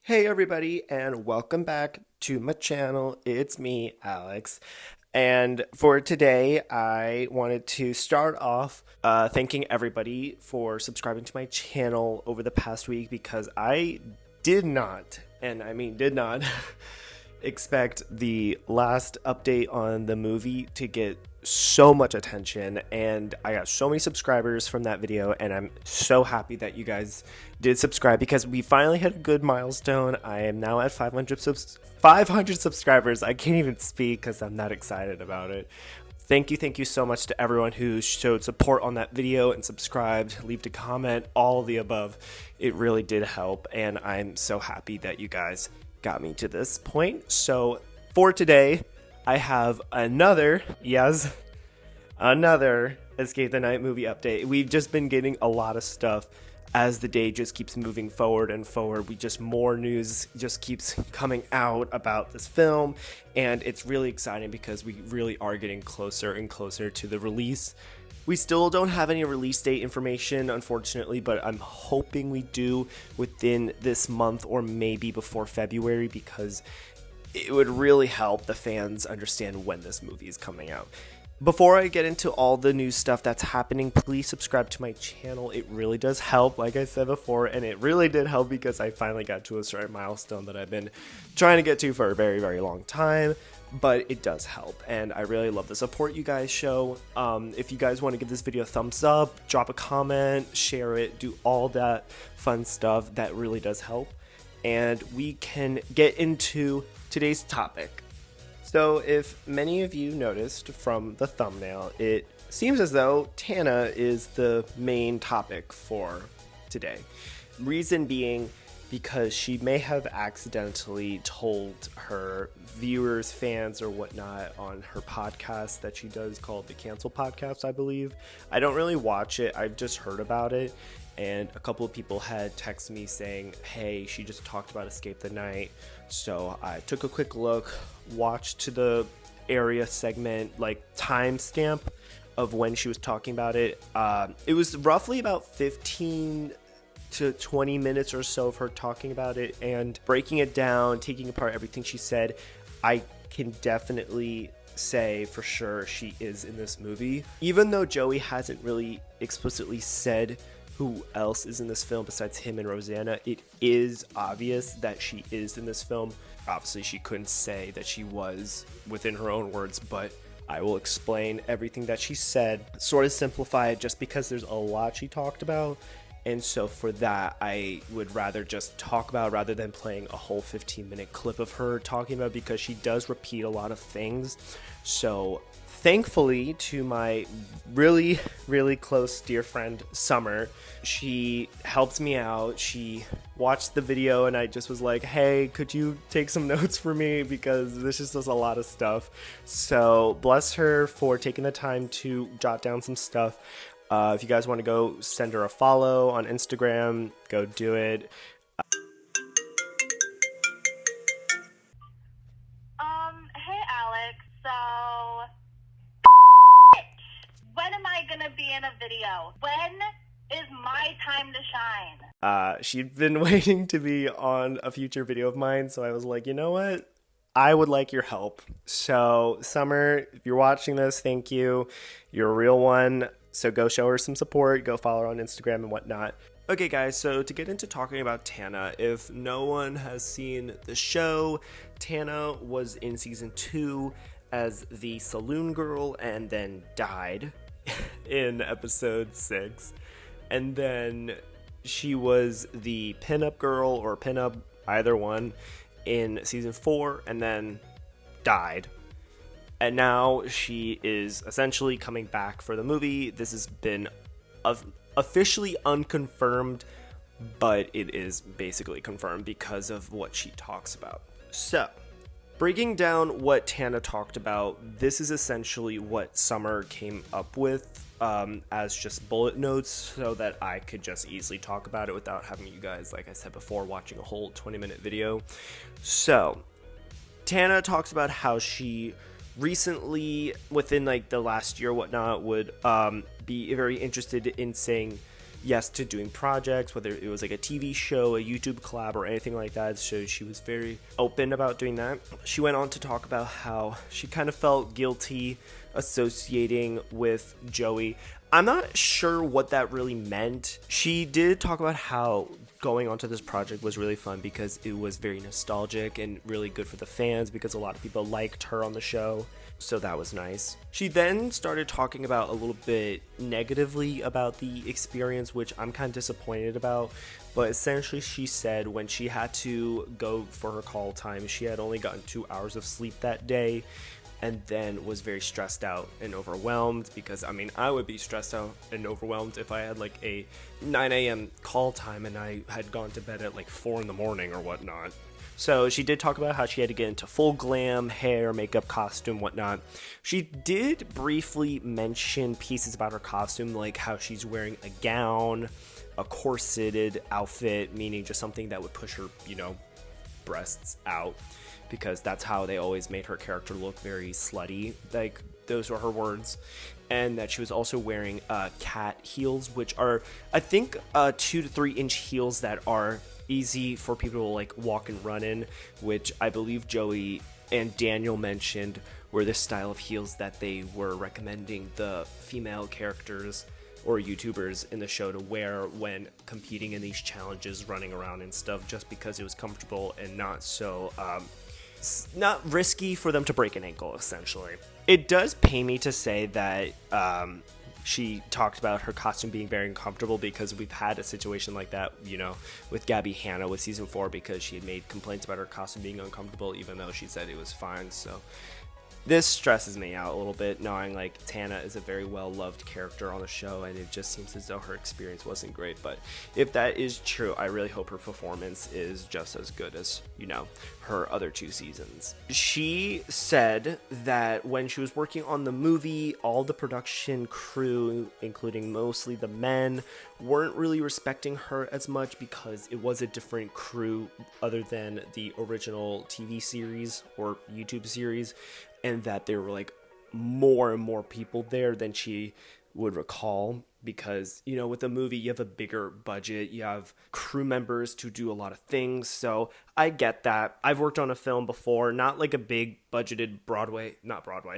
Hey everybody, and welcome back to my channel. It's me, Alex. And for today, I wanted to start off thanking everybody for subscribing to my channel over the past week because I did not, and I mean did not, expect the last update on the movie to get so much attention, and I got so many subscribers from that video, and I'm so happy that you guys did subscribe because we finally hit a good milestone. I am now at 500 subscribers. I can't even speak because I'm that excited about it. Thank you so much to everyone who showed support on that video and subscribed, left a comment, all of the above. It really did help, and I'm so happy that you guys got me to this point. So for today, I have another Escape the Night movie update. We've just been getting a lot of stuff as the day just keeps moving forward and forward. More news just keeps coming out about this film, and it's really exciting because we really are getting closer and closer to the release. We still don't have any release date information, unfortunately, but I'm hoping we do within this month or maybe before February, because it would really help the fans understand when this movie is coming out. Before I get into all the new stuff that's happening, please subscribe to my channel. It really does help, like I said before, and it really did help because I finally got to a certain milestone that I've been trying to get to for a very, very long time. But it does help, and I really love the support you guys show. If you guys want to give this video a thumbs up, drop a comment, share it, do all that fun stuff, that really does help. And we can get into today's topic. So if many of you noticed from the thumbnail, it seems as though Tana is the main topic for today. Reason being because she may have accidentally told her viewers, fans, or whatnot on her podcast that she does called the Cancel Podcast, I believe. I don't really watch it. I've just heard about it. And a couple of people had texted me saying, hey, she just talked about Escape the Night. So I took a quick look, watched to the area segment, like timestamp of when she was talking about it. It was roughly about 15 to 20 minutes or so of her talking about it and breaking it down, taking apart everything she said. I can definitely say for sure she is in this movie. Even though Joey hasn't really explicitly said who else is in this film besides him and Rosanna, it is obvious that she is in this film. Obviously, she couldn't say that she was within her own words, but I will explain everything that she said, sort of simplify it just because there's a lot she talked about. And so for that, I would rather just talk about rather than playing a whole 15-minute clip of her talking about, because she does repeat a lot of things. So thankfully to my really, really close dear friend, Summer, she helped me out. She watched the video and I just was like, hey, could you take some notes for me? Because this just does a lot of stuff. So bless her for taking the time to jot down some stuff. If you guys want to go send her a follow on Instagram, go do it. Hey Alex, so when am I gonna be in a video? When is my time to shine? She'd been waiting to be on a future video of mine, so I was like, you know what? I would like your help. So, Summer, if you're watching this, thank you. You're a real one. So go show her some support, go follow her on Instagram and whatnot. Okay guys, so to get into talking about Tana, if no one has seen the show, Tana was in season 2 as the saloon girl and then died in episode 6. And then she was the pinup girl or pinup, either one, in season 4 and then died. And now she is essentially coming back for the movie. This has been officially unconfirmed, but it is basically confirmed because of what she talks about. So, breaking down what Tana talked about, this is essentially what Summer came up with as just bullet notes so that I could just easily talk about it without having you guys, like I said before, watching a whole 20-minute video. So, Tana talks about how she recently, within like the last year or whatnot, would be very interested in saying yes to doing projects, whether it was like a TV show, a YouTube collab, or anything like that. So she was very open about doing that. She went on to talk about how she kind of felt guilty associating with Joey. I'm not sure what that really meant. She did talk about how going onto this project was really fun because it was very nostalgic and really good for the fans because a lot of people liked her on the show. So that was nice. She then started talking about a little bit negatively about the experience, which I'm kind of disappointed about. But essentially she said when she had to go for her call time, she had only gotten 2 hours of sleep that day, and then was very stressed out and overwhelmed because, I mean, I would be stressed out and overwhelmed if I had like a 9 a.m. call time and I had gone to bed at like 4 in the morning or whatnot. So she did talk about how she had to get into full glam, hair, makeup, costume, whatnot. She did briefly mention pieces about her costume, like how she's wearing a gown, a corseted outfit, meaning just something that would push her, breasts out, because that's how they always made her character look very slutty. Like, those were her words. And that she was also wearing cat heels, which are, I think, 2 to 3 inch heels that are easy for people to like walk and run in, which I believe Joey and Daniel mentioned were the style of heels that they were recommending the female characters or YouTubers in the show to wear when competing in these challenges, running around and stuff, just because it was comfortable and not so not risky for them to break an ankle, essentially. It does pain me to say that she talked about her costume being very uncomfortable, because we've had a situation like that, with Gabby Hanna with season 4, because she had made complaints about her costume being uncomfortable, even though she said it was fine. So this stresses me out a little bit, knowing like Tana is a very well-loved character on the show, and it just seems as though her experience wasn't great. But if that is true, I really hope her performance is just as good as, her other 2 seasons. She said that when she was working on the movie, all the production crew, including mostly the men, weren't really respecting her as much because it was a different crew other than the original TV series or YouTube series, and that there were like more and more people there than she would recall, because with a movie you have a bigger budget, you have crew members to do a lot of things. So I get that. I've worked on a film before, not like a big budgeted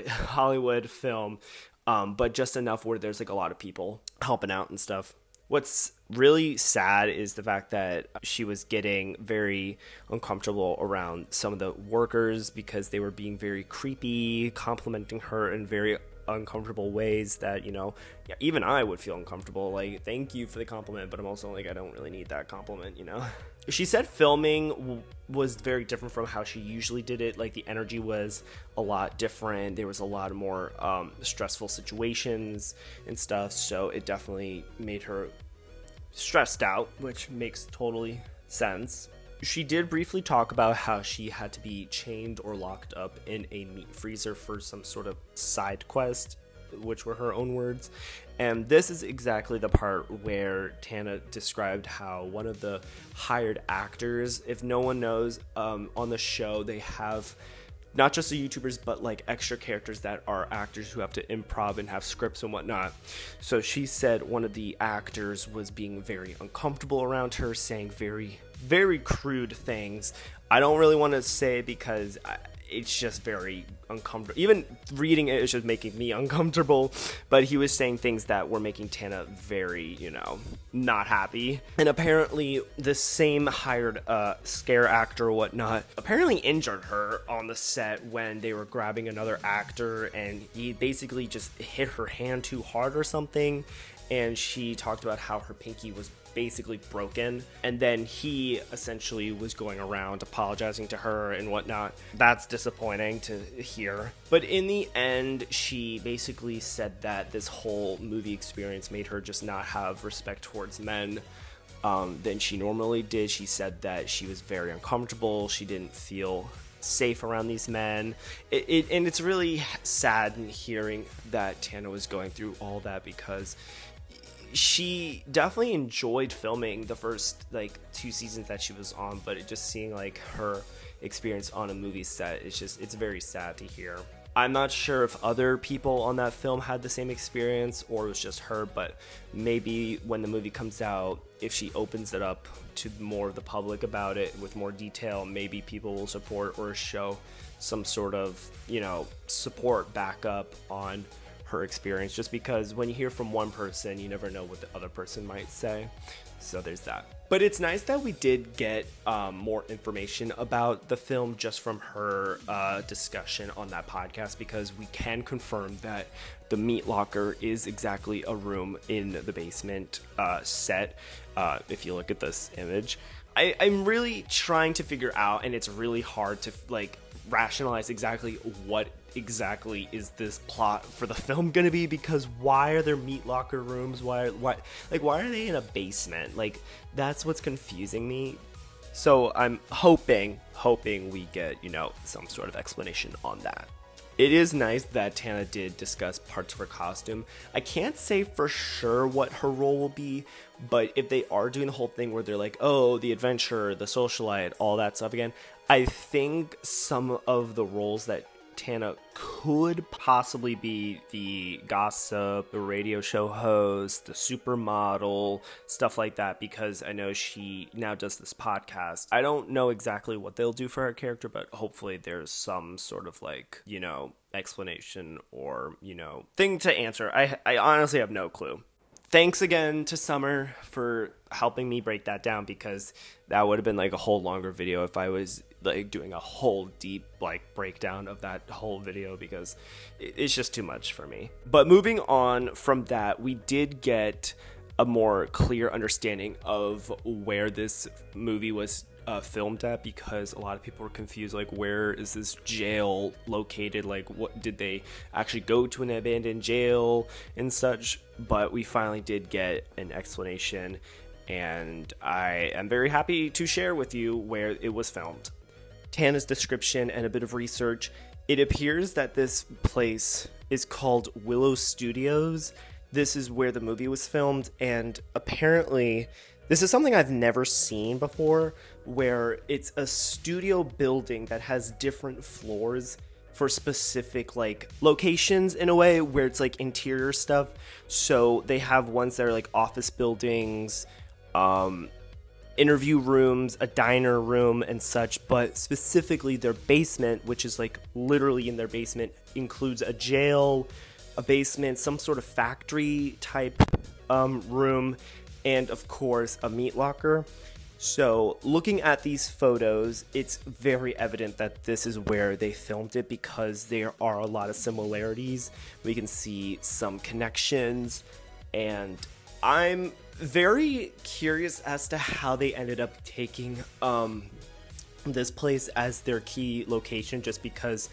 Hollywood film, but just enough where there's like a lot of people helping out and stuff. What's really sad is the fact that she was getting very uncomfortable around some of the workers because they were being very creepy, complimenting her in very uncomfortable ways that, even I would feel uncomfortable. Like, thank you for the compliment, but I'm also like, I don't really need that compliment, She said filming was very different from how she usually did it. Like, the energy was a lot different. There was a lot more stressful situations and stuff. So it definitely made her stressed out, which makes totally sense. She did briefly talk about how she had to be chained or locked up in a meat freezer for some sort of side quest, which were her own words. And this is exactly the part where Tana described how one of the hired actors, if no one knows, on the show they have not just the YouTubers, but like extra characters that are actors who have to improv and have scripts and whatnot. So she said one of the actors was being very uncomfortable around her, saying very, very crude things. I don't really want to say because it's just very uncomfortable. Even reading it is just making me uncomfortable. But he was saying things that were making Tana very, not happy. And apparently the same hired scare actor or whatnot apparently injured her on the set when they were grabbing another actor, and he basically just hit her hand too hard or something. And she talked about how her pinky was basically broken, and then he essentially was going around apologizing to her and whatnot. That's disappointing to hear. But in the end, she basically said that this whole movie experience made her just not have respect towards men than she normally did. She said that she was very uncomfortable. She didn't feel safe around these men. And it's really sad in hearing that Tana was going through all that, because she definitely enjoyed filming the first 2 seasons that she was on, but it just seeing her experience on a movie set, it's very sad to hear. I'm not sure if other people on that film had the same experience or it was just her, but maybe when the movie comes out, if she opens it up to more of the public about it with more detail, maybe people will support or show some sort of, support backup on her experience, just because when you hear from one person, you never know what the other person might say. So there's that. But it's nice that we did get more information about the film just from her discussion on that podcast, because we can confirm that the meat locker is exactly a room in the basement set. If you look at this image, I'm really trying to figure out, and it's really hard to rationalize exactly what exactly is this plot for the film gonna be, because why are there meat locker rooms? Why are they in a basement? That's what's confusing me. So I'm hoping we get, some sort of explanation on that. It is nice that Tana did discuss parts of her costume. I can't say for sure what her role will be, but if they are doing the whole thing where they're like, oh, the adventurer, the socialite, all that stuff again, I think some of the roles that Tana could possibly be the gossip, the radio show host, the supermodel, stuff like that, because I know she now does this podcast. I don't know exactly what they'll do for her character, but hopefully there's some sort of explanation or, thing to answer. I honestly have no clue. Thanks again to Summer for helping me break that down, because that would have been a whole longer video if I was doing a whole deep breakdown of that whole video, because it's just too much for me. But moving on from that, we did get a more clear understanding of where this movie was filmed at, because a lot of people were confused, where is this jail located, what did they actually go to an abandoned jail and such. But we finally did get an explanation, and I am very happy to share with you where it was filmed. Tana's description and a bit of research, it appears that this place is called Willow Studios. This is where the movie was filmed, and apparently this is something I've never seen before, where it's a studio building that has different floors for specific locations, in a way, where it's interior stuff. So they have ones that are office buildings, interview rooms, a diner room and such, but specifically their basement, which is literally in their basement, includes a jail, a basement, some sort of factory type room, and of course a meat locker. So looking at these photos, it's very evident that this is where they filmed it, because there are a lot of similarities. We can see some connections, and I'm very curious as to how they ended up taking this place as their key location, just because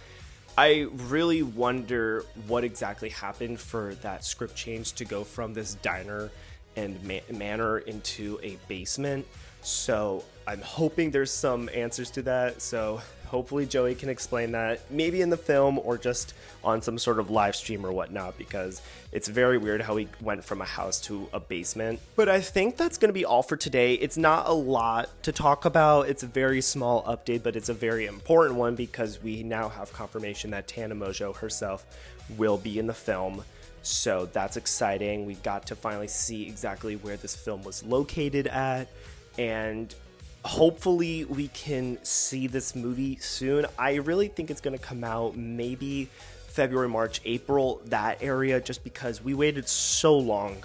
I really wonder what exactly happened for that script change to go from this diner and manor into a basement. So I'm hoping there's some answers to that. So hopefully Joey can explain that, maybe in the film or just on some sort of live stream or whatnot, because it's very weird how he went from a house to a basement. But I think that's going to be all for today. It's not a lot to talk about. It's a very small update, but it's a very important one, because we now have confirmation that Tana Mongeau herself will be in the film. So that's exciting. We got to finally see exactly where this film was located at, and hopefully we can see this movie soon. I really think it's going to come out maybe February, March, April, that area, just because we waited so long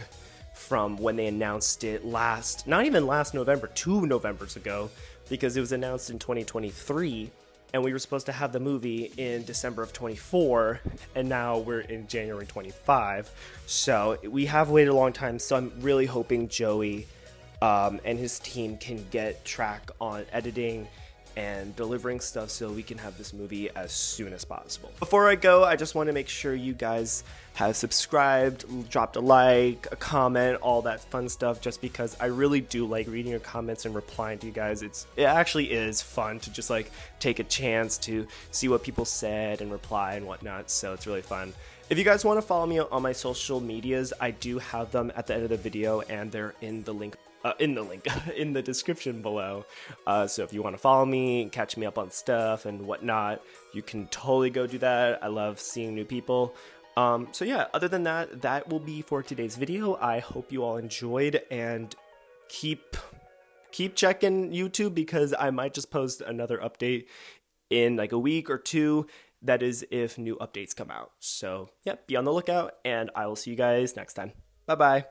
from when they announced it not even last November, 2 Novembers ago, because it was announced in 2023, and we were supposed to have the movie in December of 24, and now we're in January 25. So we have waited a long time, so I'm really hoping Joey and his team can get track on editing and delivering stuff so we can have this movie as soon as possible. Before I go, I just want to make sure you guys have subscribed, dropped a like, a comment, all that fun stuff, just because I really do like reading your comments and replying to you guys. It actually is fun to just take a chance to see what people said and reply and whatnot, so it's really fun. If you guys want to follow me on my social medias, I do have them at the end of the video, and they're in the link in the description below. So if you want to follow me, catch me up on stuff and whatnot, you can totally go do that. I love seeing new people. So yeah, other than that, that will be for today's video. I hope you all enjoyed, and keep checking YouTube, because I might just post another update in like a week or two. That is if new updates come out. So yeah, be on the lookout, and I will see you guys next time. Bye bye.